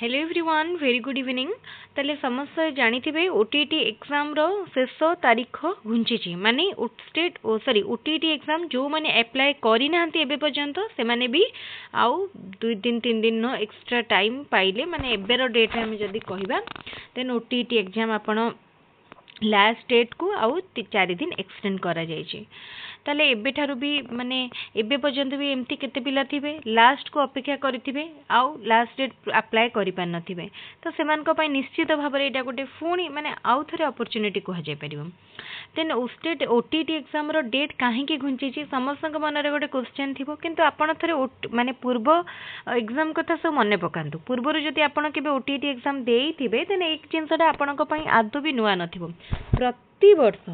Hello everyone very good evening. ताले समस्त जानिथिबे OTT exam रो शेष तारीख घुंची माने स्टेट सॉरी ओटीटी एग्जाम जो माने अप्लाई करि नाहंती एबे पर्यंत से माने भी आउ 2 दिन 3 दिन नो एक्स्ट्रा टाइम पाइले माने एबेर डेट हम जदी कहिबा देन ओटीटी एग्जाम आपण लास्ट डेट को आउ 4 दिन एक्सटेंड करा जायछि। ताले एबे ठारू भी माने एबे पर्यंत भी एमती केते पिला थिबे लास्ट को अपेक्षा करिथिबे आउ लास्ट डेट अप्लाई करि पार नथिबे तो सेमान को पय निश्चित भाव रे एटा गोटे फुणी माने आउ थरे अपॉर्चुनिटी को जाय परिबो। देन स्टेट ओटीटी एग्जाम रो डेट काहे की घुंचीची समस्त मन रे गोटे क्वेश्चन थिबो किंतु आपण थरे माने पूर्व एग्जाम कथा सब मने पकांतु पूर्व जदि आपण केबे ओटीटी एग्जाम देइथिबे देन एक जिंसटा आपण को पय आदो भी नुआ नथिबो। प्रति वर्ष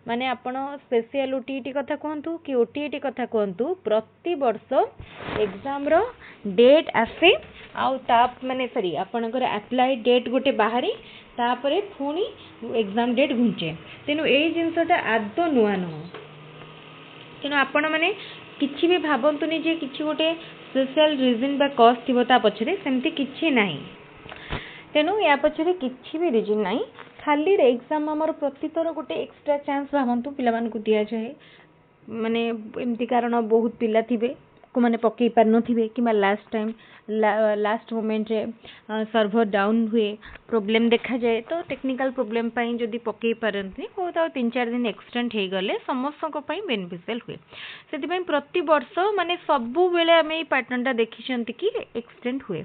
माने आपण स्पेशल ओटीटी कथा कहंतु कि ओटीटी कथा कहंतु प्रति वर्ष एग्जाम रो डेट आसे आउ ता माने सॉरी आपणकर अप्लाई डेट गोटे बाहरी तापरे पुणी एग्जाम डेट घुंचे तेनु ए जिंसटा आदो नुआ न तेनु आपण माने किछि भी भाबंतुनी जे किछि गोटे स्पेशल रीजन बा कॉज थिबो ता पछरे सेमति किछि नाही तेनु या पछरे किछि भी रीजन नाही खाली रे एग्जाम हमर प्रतितर गोटे एक्स्ट्रा चांस भावंतु पिला मान को दिया जाए माने एमती कारण बहुत पिला थिबे को माने पकई पार नथिबे कि लास्ट टाइम लास्ट मोमेंट रे सर्वर डाउन हुए प्रॉब्लम देखा जाए तो टेक्निकल प्रॉब्लम पाई जदी पकई पारंती हो तो 3-4 दिन एक्सटेंड हे गले समस्त को पाई बेनिफिशियल हुए सेति पई प्रति वर्ष माने सबु बेले हमें ई पैटर्न देखि छंती कि एक्सटेंड हुए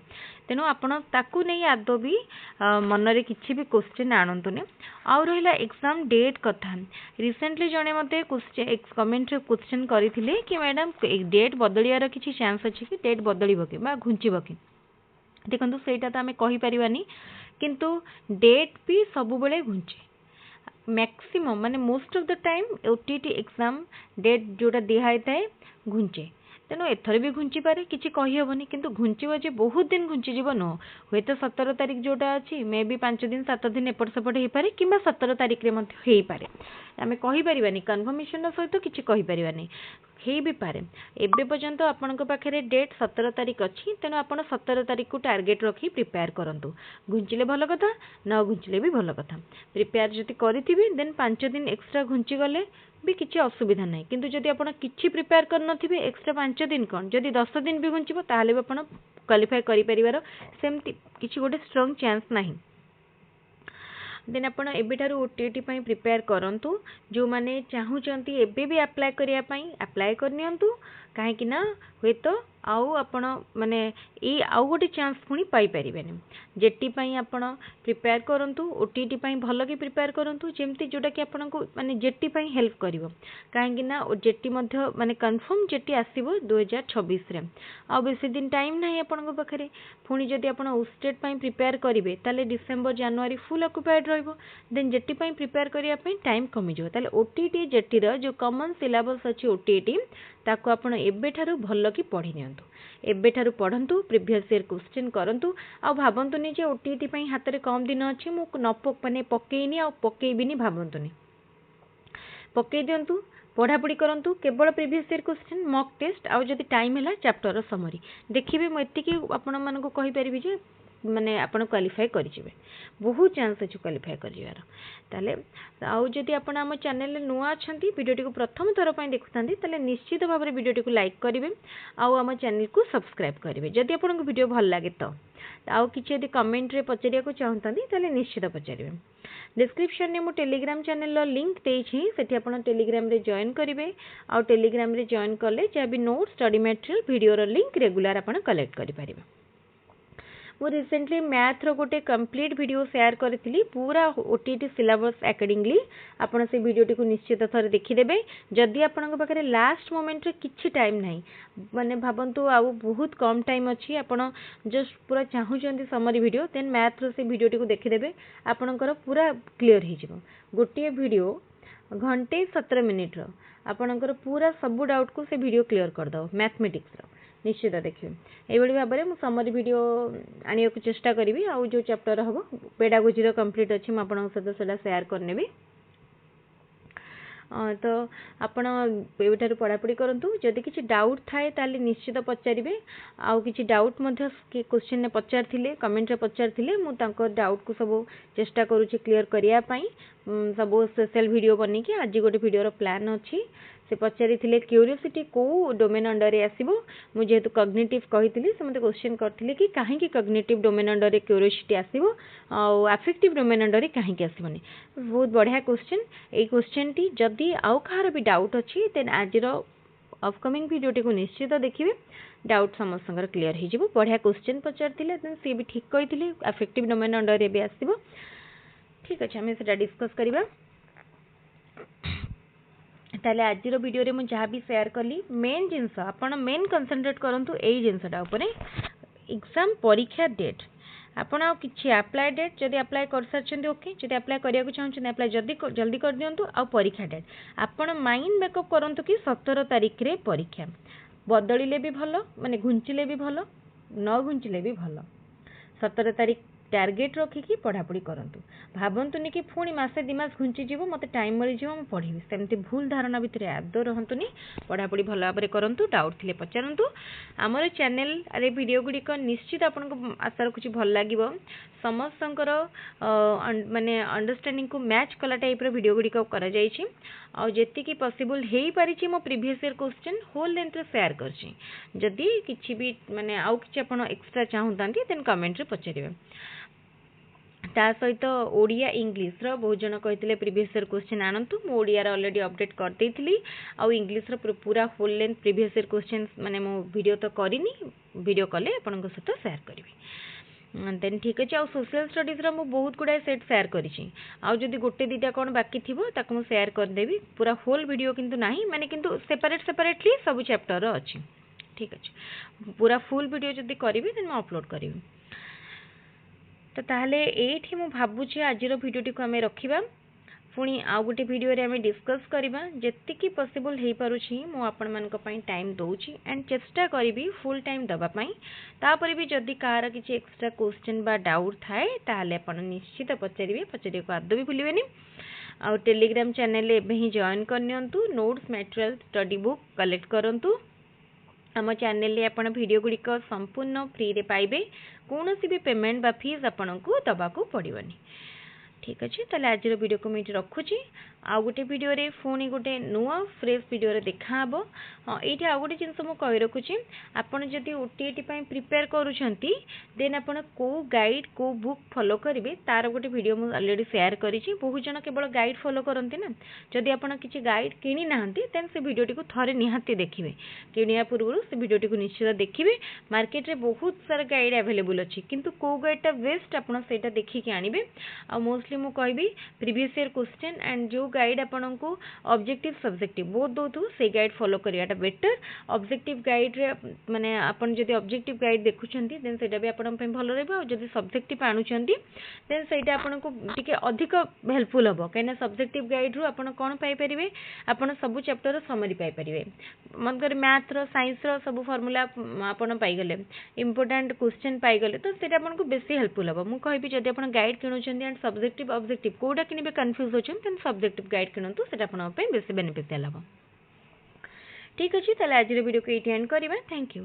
तेनु आपण ताकू नै आदो भी मन रे किछि भी क्वेश्चन आणंतुने आउ रहिला एग्जाम डेट कथा रिसेंटली जणे मते क्वेश्चन कमेंट रे क्वेश्चन करिथिले कि मैडम डेट बदलियार किछि चांस अछि कि डेट बदलिबो कि बा घुंचिबो कि देखंतु सेटा त हमें कहि परिबानी किंतु डेट भी सब बेले घुंचे मैक्सिमम माने most of the time OTT exam date जोटा दिहाई थाए घुंचे तेणु एथर भी घुंची पारे किसी कही हेनी किंतु घुंचब जे बहुत दिन घुंची जीव नो हुए तो 17 तारीख जोटा अच्छी मे भी 5 दिन 7 दिन एपट सेपट हो पारे कि 17 तारीख रे हो पारे आम कहीपरानी कन्फर्मेशन सहित किसी कहीपरानी हो भी पारे एबे पर्यंत आपण पाखे डेट 17 तारीख अच्छी तेणु आप 17 तारीख को टार्गेट रखी प्रिपेयर करूँ घुंचले भल कथा न घुंचले भी भल कथा प्रिपेयर जब करी देन 5 दिन एक्सट्रा घुंची गले भी किसी असुविधा ना किंतु जदि आप किसी प्रिपेयर कर एक्सट्रा 5 दिन कौन जदि 10 दिन भी घुंचब ताहले भी आप क्वालिफाई करिपारिबार सेमती किसी गोटे स्ट्रॉन्ग चांस नहीं देन आपण एबेठारु ओटीटी पई प्रिपेयर करंतु जो माने चाहूचंती एबे भी अप्लाई करिया पई अप्लाई करनियंतु काहे कि ना होय तो आउ आपण माने ए आउ गोटे चांस पुनी पाई परिबेनी जेटी पई आपण प्रिपेयर करंतु ओटीटी पई भलो कि प्रिपेयर करंतु जेमती जोटा कि आपण को माने जेटी पई हेल्प करिवो काहे कि ना जेटी मध्ये माने कंफर्म जेटी आसीबो 2026 रे आ बेसी दिन टाइम नाही आपण को बखरे पुनी जदी आपण स्टेट पई प्रिपेयर करिवे ताले डिसेंबर जनवरी फुल ऑक्युपाइड रहइबो देन जेटी पई प्रिपेयर करिया पई टाइम कमी जो ताले ओटीटी जेटी रो जो कॉमन सिलेबस अछि ओटीटी ताको आपण एबे ठारू भलो कि पढी नियंतु एबे ठारू पढंतु प्रीवियस ईयर क्वेश्चन करंतु आ भाबंतुनी जे ओटीटी पई हाथ रे कम दिन अछि मु न माने पकेइनी आ पकेइबिनी भाबंतुनी पकेइ दियंतु पढ़ापढ़ी करंतु केवल previous year question mock test आ जदि टाइम हैला चैप्टर रो समरी देखिबे म एतिकी आपण मानको कहि परिबि जे माने आपण क्वालिफाई करि जिवे बहुत चांस अछि क्वालिफाई करिवार ताले आउ जदि आपण हम चैनल रे नुआ अछंती वीडियोटी को प्रथम थर पई देखुथांती ताले निश्चित भाव रे वीडियोटी को लाइक करिवे आउ हम चैनल को सब्सक्राइब करिवे जदि आपण को वीडियो भल लागे तो आउ किछि यदि कमेंट रे पचरिया को चाहतांती ताले निश्चित पचरिवे डिस्क्रिप्शन में मु टेलीग्राम चैनल रो लिंक देछि सेठी आपण टेलीग्राम रे जॉइन करिवे आउ टेलीग्राम रे जॉइन करले जे भी नोट स्टडी मटेरियल वीडियो रो लिंक रेगुलर आपण कलेक्ट करि परिबे वो रिसेंटली मैथ रो गोटे कंप्लीट वीडियो शेयर करी पूरा ओटीटी सिलेबस अकॉर्डिंगली आपण से वीडियोटी को निश्चित थर देखिदेबे जदि आपण पाखे लास्ट मोमेंट रे किछि टाइम नाही माने भाबंतु आउ बहुत कम टाइम अछि आपण जस्ट पूरा चाहूचंती समरी वीडियो देन मैथ रो से वीडियोटी को देखिदेबे आपणकर पूरा क्लियर हो जिवो गोटे वीडियो घंटे 17 मिनिट रो आपणकर पूरा सब डाउट को से वीडियो क्लियर कर दो मैथमेटिक्स रो निश्चित देखिए ये भाव में समरी वीडियो आने को चेष्टा करी आउ जो चैप्टर हम पेडागोजी कंप्लीट अच्छी मुझे सहित शेयर करनेबी तो आपण एठारु पढ़ापढ़ी करंतु जदि किछि डाउट थाए ताले निश्चित पचारिबे आउ किछि डाउट मध्य क्वेश्चन ने पचारथिले कमेंट रे पचारथिले मु तांको डाउट को सब चेष्टा करूछि क्लियर करिया पई सब स्पेशल वीडियो बनी कि आज गोटे वीडियो रो प्लान अछि से पचारि क्यूरियोसिटी को डोमेन अंडर रे आसीबो मु जेतु कॉग्निटिव कहितली से मते क्वेश्चन करथिले कि काहे कि कॉग्निटिव डोमेन अंडर रे क्यूरियोसिटी आसीबो आ अफेक्टिव डोमेन अंडर रे काहे कि आसीबोनी बहुत बढ़िया क्वेश्चन ए क्वेश्चन टी जदी आउ कहार भी डाउट अछि देन आज रो अपकमिंग वीडियो टी को निश्चित देखिबे डाउट समस्तंगर क्लियर हे जिवो बढ़िया क्वेश्चन पचारथिले देन से भी ठीक कहितली अफेक्टिव डोमेन अंडर रे भी आसीबो ठीक अछि हम सेटा डिस्कस करिबा ताले आज वीडियो रे मु जहाँ भी शेयर कली मेन जिनस आपण मेन कंसंट्रेट करंतु एई जिनसटा ऊपर एग्जाम परीक्षा डेट आपण आ किछि अप्लाई डेट जदि अप्लाई कर सारछन्ती ओके जदि अप्लाई करिया को चाहछन अप्लाई जल्दी कर दियंतु आ परीक्षा डेट आपण माइंड मेकअप करंतु कि 17 तारिख रे परीक्षा बदलिले भी भलो माने घुंचिले भी भलो न घुंचिले भी भलो 17 तारिख टार्गेट रखिकी पढ़ापढ़ी करंतु भाबंतुनी कि पुणी मासे दिमास घुंची जीवो मते टाइम मिल जीवो म पढ़िबी सेमती भूल धारणा भितरे आदौ रहंतुनी पढ़ापढ़ी भल भाबरे करंतु डाउट थिले पचारंतु हमर चैनल अरे वीडियो गुडी को निश्चित आपनको आशा रखुची भल लागिवो समस्तंकर माने अंडरस्टैंडिंग को मैच कला टाइप रो वीडियो गुडी को करा जाईची आ जेति की पॉसिबल हेई पारिची मो previous year question whole length रे शेयर करची जदी किछि भी माने आउ किछि आपण एक्स्ट्रा चाहुतांती देन कमेंट रे पचारिबे ता सहित ओडिया इंग्लिश रो बहुत जन कहते प्रीवियस ईयर क्वेश्चन आनंतु मो ओडिया रो ऑलरेडी अपडेट कर देइथिली आ इंग्लिश रो पूरा whole length previous year question माने मो वीडियो तो करिनी वीडियो कले आपन को सहित शेयर करबी देन ठीक अछि आ सोशल स्टडीज रो मो बहुत गुडा सेट शेयर करिछि आ जदी गोटे दिटा कोन बाकी थिबो ताको मो शेयर कर देबी पूरा होल वीडियो किंतु नाही माने किंतु सेपरेटली सब चैप्टर रो अछि ठीक अछि पूरा फुल वीडियो जदी करबी देन मो अपलोड करबी तो ताहले एठी मु भाबुछि आजिरो वीडियोटी को हमें रखिबा पुणी आउ गोटे वीडियो रे हमें डिस्कस करिबा जेतिकी पॉसिबल हेई पारुछि मु आपन मान को पई टाइम दोउछि एंड चेष्टा करिबी फुल टाइम दबा पई तापर भी जदी कार किछि एक्स्ट्रा क्वेश्चन बा डाउट थाए ताहले अपन निश्चित पचारिबे को आदो भी भूलिबेनी आ टेलीग्राम चैनल एबे ही जॉइन करनियंतु notes material study book collect करंतु आम चैनल रे आपण वीडियो गुडी को संपूर्ण फ्री रे पाइबे कोनोसी भी पेमेंट बा फीस आपन को दबा को पड़िबनी ठीक अच्छे ताले आज वीडियो को मुझे रखुची आउ गोटे वीडियो रे फोनी गोटे नुआ फ्रेश वीडियो रे देखा हबो एठी आउ गोटे जिंस मु कहि रखुची आपण जदी ओटीटी पई प्रिपेयर करूछंती देन आपण को गाइड को बुक फॉलो करिवे तार गोटे वीडियो मु ऑलरेडी शेयर करिछि बहुत जन केवल गाइड फॉलो करंती ना जदी आपण किछि गाइड किनी नाहंती देन से वीडियो टी को थरे निहाती देखिबे किनिया पूर्व से वीडियो टी को निश्चित देखिबे मार्केट रे बहुत सारा गाइड अवेलेबल अछि किंतु को गाइडटा बेस्ट आपण सेटा देखि के आनिबे आ मोस्टली मु कहबी प्रीवियस ईयर क्वेश्चन एंड जो गाइड आपन को ऑब्जेक्टिव सब्जेक्टिव बोथ दोथु से गाइड फॉलो करियाटा बेटर ऑब्जेक्टिव गाइड रे माने आपन जदी ऑब्जेक्टिव गाइड देखुछंती देन सेटा भी आपन पे भलो रहबो और जदी सब्जेक्टिव आनुछंती देन सेटा आपन को टिके अधिक हेल्पफुल हबो कैना सब्जेक्टिव गाइड रु आपन कोन पाई परिबे आपन सब चैप्टर रो समरी पाई परिबे मन कर मैथ रो साइंस रो सब फार्मूला आपन पाई गले इंपोर्टेंट क्वेश्चन पाई गले तो सेटा आपन को बेसी हेल्पफुल हबो मु कहबी जदी आपन गाइड किनुछंती एंड सब्जेक्टिव ऑब्जेक्टिव कोडा किनिबे कंफ्यूज होछन देन सब्जेक्टिव गाइड किनंतु सेटा आपन पे बेसी बेनिफिट देलाबो ठीक अछि ताले आज वीडियो को एटी एंड करबा थैंक यू।